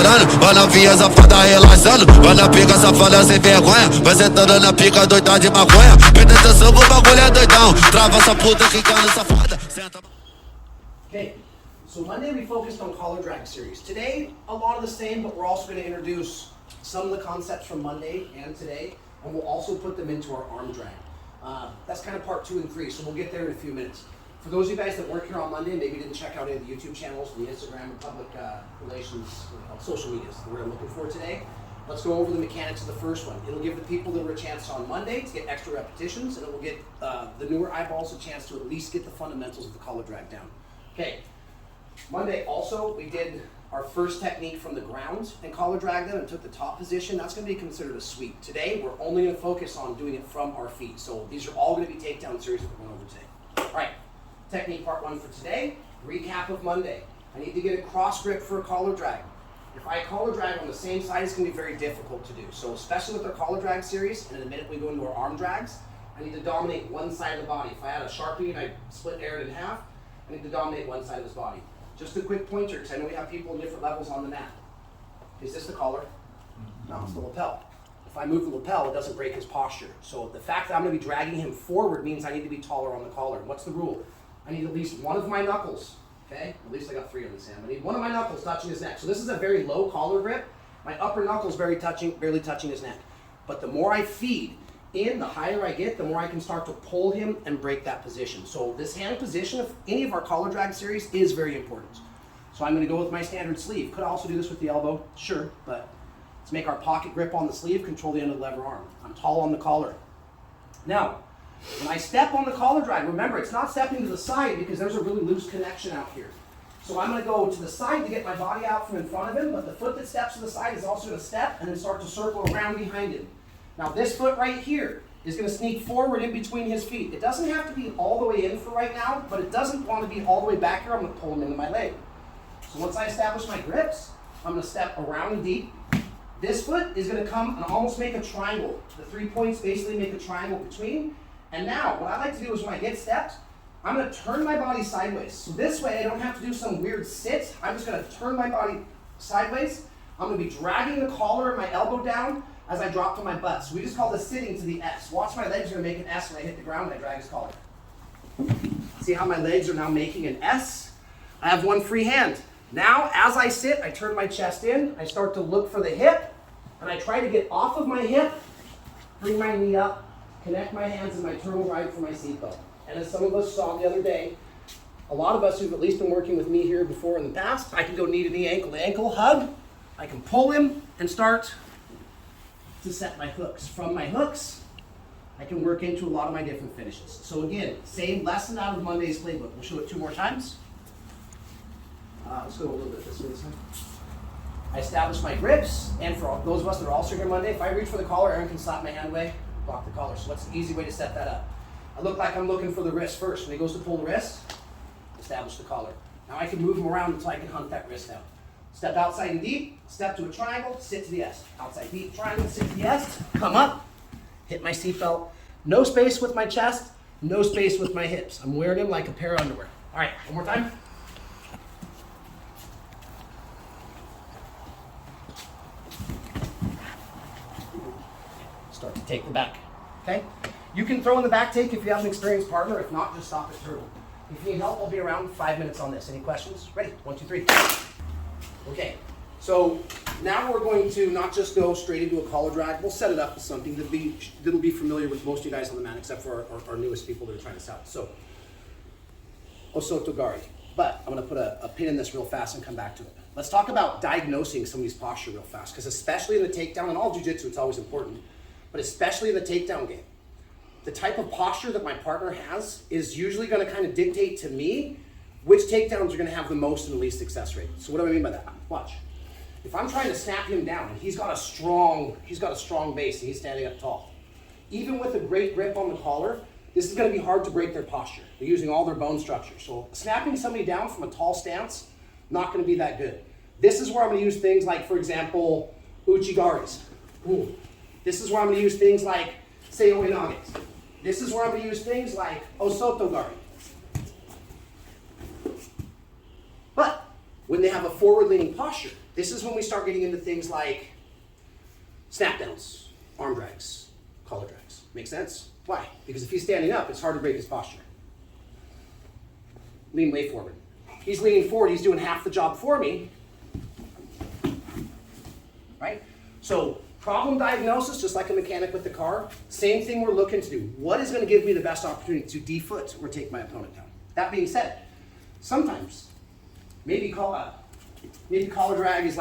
rebolando. Vai novinha safada relaxando. Vai na pica safada sem vergonha. Vai sentando na pica doida de maconha. Presta atenção que o bagulho é doidão. Trava essa puta quicando safada. Senta. Okay, so Monday we focused on collar drag series. Today, a lot of the same, but we're also going to introduce some of the concepts from Monday and today, and we'll also put them into our arm drag. That's kind of part 2 and 3, so we'll get there in a few minutes. For those of you guys that weren't here on Monday and maybe didn't check out any of the YouTube channels, the Instagram and public relations, social medias that we're looking for today, let's go over the mechanics of the first one. It'll give the people that were a chance on Monday to get extra repetitions, and it will give the newer eyeballs a chance to at least get the fundamentals of the collar drag down. Okay, Monday also we did our first technique from the ground and collar drag them and took the top position. That's going to be considered a sweep. Today we're only going to focus on doing it from our feet. So these are all going to be takedown series that we're going over today. All right, technique part 1 for today. Recap of Monday. I need to get a cross grip for a collar drag. If I collar drag on the same side, it's going to be very difficult to do. So especially with our collar drag series, and in a minute we go into our arm drags, I need to dominate one side of the body. If I had a Sharpie and I split Aaron in half, I need to dominate one side of his body. Just a quick pointer, because I know we have people in different levels on the mat. Is this the collar? No, it's the lapel. If I move the lapel, it doesn't break his posture. So the fact that I'm going to be dragging him forward means I need to be taller on the collar. What's the rule? I need at least one of my knuckles, okay? At least I got 3 on this hand. I need one of my knuckles touching his neck. So this is a very low collar grip. My upper knuckle's barely touching his neck. But the more I feed in, the higher I get, the more I can start to pull him and break that position. So this hand position of any of our collar drag series is very important. So I'm going to go with my standard sleeve. Could also do this with the elbow, sure, but let's make our pocket grip on the sleeve, control the end of the lever arm. I'm tall on the collar. Now, when I step on the collar drag, remember it's not stepping to the side because there's a really loose connection out here. So I'm going to go to the side to get my body out from in front of him, but the foot that steps to the side is also going to step and then start to circle around behind him. Now this foot right here is going to sneak forward in between his feet. It doesn't have to be all the way in for right now, but it doesn't want to be all the way back here. I'm going to pull him into my leg. So once I establish my grips, I'm going to step around and deep. This foot is going to come and almost make a triangle. The 3 points basically make a triangle between. And now what I like to do is when I get stepped, I'm going to turn my body sideways. So this way I don't have to do some weird sit. I'm just going to turn my body sideways. I'm going to be dragging the collar and my elbow down as I drop to my butt. So we just call this sitting to the S. Watch my legs are going to make an S when I hit the ground and I drag his collar. See how my legs are now making an S? I have one free hand. Now, as I sit, I turn my chest in, I start to look for the hip, and I try to get off of my hip, bring my knee up, connect my hands in my turtle ride for my seatbelt. And as some of us saw the other day, a lot of us who've at least been working with me here before in the past, I can go knee to knee, ankle to ankle, hug, I can pull him and start to set my hooks. From my hooks, I can work into a lot of my different finishes. So again, same lesson out of Monday's playbook. We'll show it 2 more times. Let's go a little bit this way this time. I establish my grips, and for all, those of us that are also here Monday, if I reach for the collar, Aaron can slap my hand away, block the collar. So what's the easy way to set that up? I look like I'm looking for the wrist first. When he goes to pull the wrist, establish the collar. Now I can move him around until I can hunt that wrist out. Step outside and deep, step to a triangle, sit to the S. Outside deep, triangle, sit to the S, come up, hit my seatbelt. No space with my chest, no space with my hips. I'm wearing him like a pair of underwear. All right, one more time. Start to take the back, okay? You can throw in the back take if you have an experienced partner. If not, just stop at turtle. If you need help, I'll be around 5 minutes on this. Any questions? Ready? 1, 2, 3. Okay, so now we're going to not just go straight into a collar drag. We'll set it up with something that'll be familiar with most of you guys on the mat, except for our newest people that are trying this out. So, Osotogari. But I'm going to put a pin in this real fast and come back to it. Let's talk about diagnosing somebody's posture real fast, because especially in the takedown, and all jiu-jitsu, it's always important, but especially in the takedown game, the type of posture that my partner has is usually going to kind of dictate to me which takedowns are going to have the most and the least success rate. So what do I mean by that? Watch. If I'm trying to snap him down and he's got a strong base and he's standing up tall, even with a great grip on the collar, this is going to be hard to break their posture. They're using all their bone structure. So snapping somebody down from a tall stance, not going to be that good. This is where I'm going to use things like, for example, uchigaris. Ooh. This is where I'm going to use things like seiyo inages. This is where I'm going to use things like osotogari. But when they have a forward-leaning posture, This is when we start getting into things like snap downs, arm drags, collar drags. Make sense? Why? Because if he's standing up, it's hard to break his posture. Lean way forward. He's leaning forward, he's doing half the job for me. Right? So problem diagnosis, just like a mechanic with the car, same thing we're looking to do. What is going to give me the best opportunity to defoot or take my opponent down? That being said, sometimes maybe collar drag is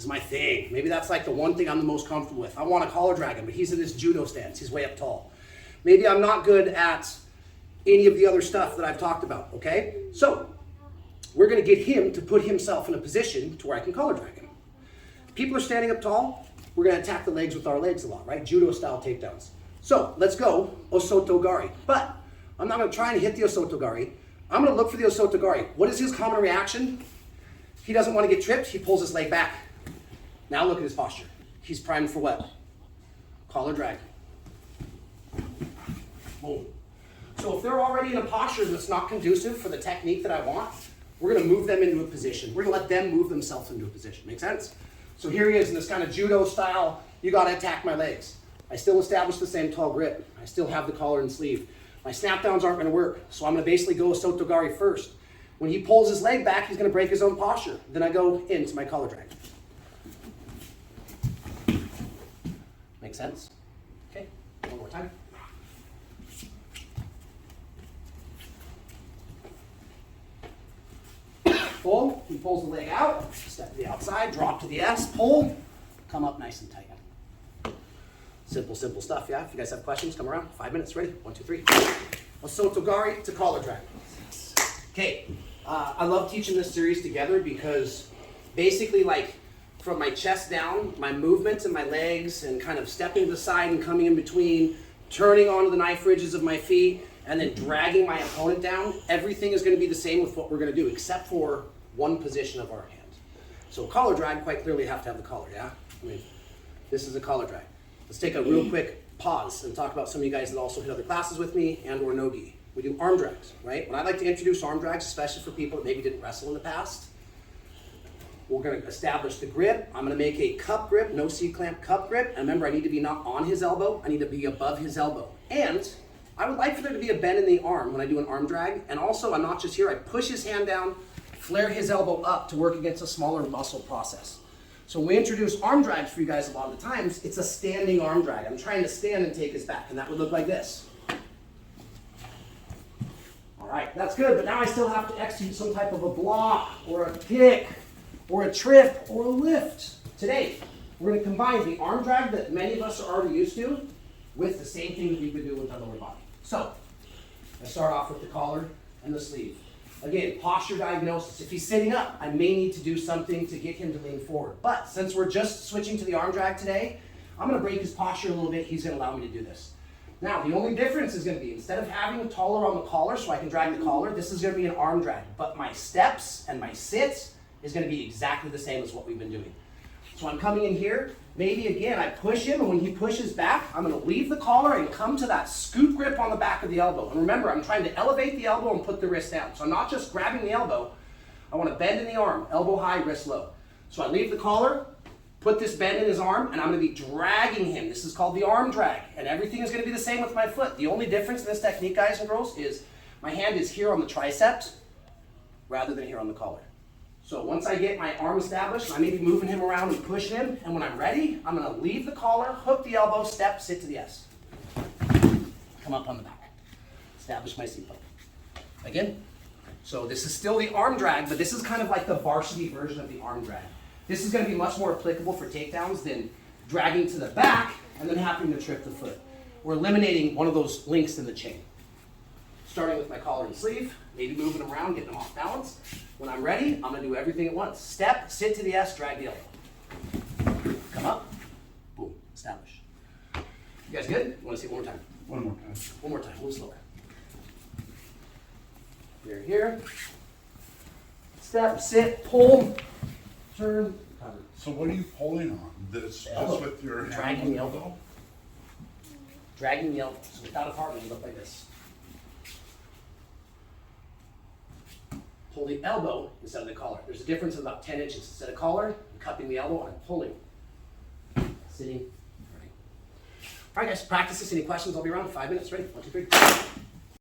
my thing. Maybe that's like the one thing I'm the most comfortable with. I want to collar drag him, but he's in this judo stance. He's way up tall. Maybe I'm not good at any of the other stuff that I've talked about, okay? So we're going to get him to put himself in a position to where I can collar drag him. People are standing up tall. We're going to attack the legs with our legs a lot, right? Judo style takedowns. So let's go Osotogari. But I'm not going to try and hit the Osotogari. I'm going to look for the Osotogari. What is his common reaction? He doesn't want to get tripped. He pulls his leg back. Now look at his posture. He's primed for what? Collar drag. Boom. So if they're already in a posture that's not conducive for the technique that I want, we're going to move them into a position. We're going to let them move themselves into a position. Make sense? So here he is in this kind of judo style, you got to attack my legs. I still establish the same tall grip. I still have the collar and sleeve. My snap downs aren't going to work, so I'm going to basically go Osotogari first. When he pulls his leg back, he's going to break his own posture. Then I go into my collar drag. Make sense? Okay, one more time. Pull, he pulls the leg out, step to the outside, drop to the S, pull, come up nice and tight. Simple stuff, yeah? If you guys have questions, come around. 5 minutes, ready? 1, 2, 3. Osotogari to collar drag. Okay, I love teaching this series together because basically like from my chest down, my movements and my legs and kind of stepping to the side and coming in between, turning onto the knife ridges of my feet, and then dragging my opponent down, everything is going to be the same with what we're going to do, except for one position of our hand. So collar drag, quite clearly have to have the collar, yeah? I mean, this is a collar drag. Let's take a real quick pause and talk about some of you guys that also hit other classes with me and or no-gi. We do arm drags, right? When I like to introduce arm drags, especially for people that maybe didn't wrestle in the past, we're going to establish the grip. I'm going to make a cup grip, no C-clamp cup grip. And remember, I need to be not on his elbow. I need to be above his elbow. And I would like for there to be a bend in the arm when I do an arm drag. And also, I'm not just here. I push his hand down, flare his elbow up to work against a smaller muscle process. So when we introduce arm drags for you guys a lot of the times, it's a standing arm drag. I'm trying to stand and take his back, and that would look like this. All right, that's good, but now I still have to execute some type of a block or a kick or a trip or a lift. Today, we're going to combine the arm drag that many of us are already used to with the same thing that we've been doing with our lower body. So, I start off with the collar and the sleeve. Again, posture diagnosis. If he's sitting up, I may need to do something to get him to lean forward. But since we're just switching to the arm drag today, I'm going to break his posture a little bit. He's going to allow me to do this. Now, the only difference is going to be, instead of having a taller on the collar so I can drag the collar, this is going to be an arm drag. But my steps and my sits is going to be exactly the same as what we've been doing. So I'm coming in here. Maybe again, I push him, and when he pushes back, I'm going to leave the collar and come to that scoop grip on the back of the elbow. And remember, I'm trying to elevate the elbow and put the wrist down. So I'm not just grabbing the elbow. I want to bend in the arm, elbow high, wrist low. So I leave the collar, put this bend in his arm, and I'm going to be dragging him. This is called the arm drag, and everything is going to be the same with my foot. The only difference in this technique, guys and girls, is my hand is here on the tricep rather than here on the collar. So once I get my arm established, I may be moving him around and pushing him, and when I'm ready, I'm going to leave the collar, hook the elbow, step, sit to the S. Come up on the back. Establish my seatbelt. Again. So this is still the arm drag, but this is kind of like the varsity version of the arm drag. This is going to be much more applicable for takedowns than dragging to the back and then having to trip the foot. We're eliminating one of those links in the chain. Starting with my collar and sleeve, maybe moving them around, getting them off balance. When I'm ready, I'm going to do everything at once. Step, sit to the S, drag the elbow. Come up, boom, establish. You guys good? You want to see it one more time? One more time. One more time, a little slower. Here. Step, sit, pull, turn, cover. So what are you pulling on? This just with your hand? Dragging the elbow. Dragging the elbow. So without a partner, you look like this. Pull pull the elbow instead of the collar. There's a difference of about 10 inches. Instead of collar, I'm cupping the elbow and I'm pulling. Sitting, turning. All right, guys, practice this. Any questions? I'll be around in 5 minutes. Ready? 1, 2, 3.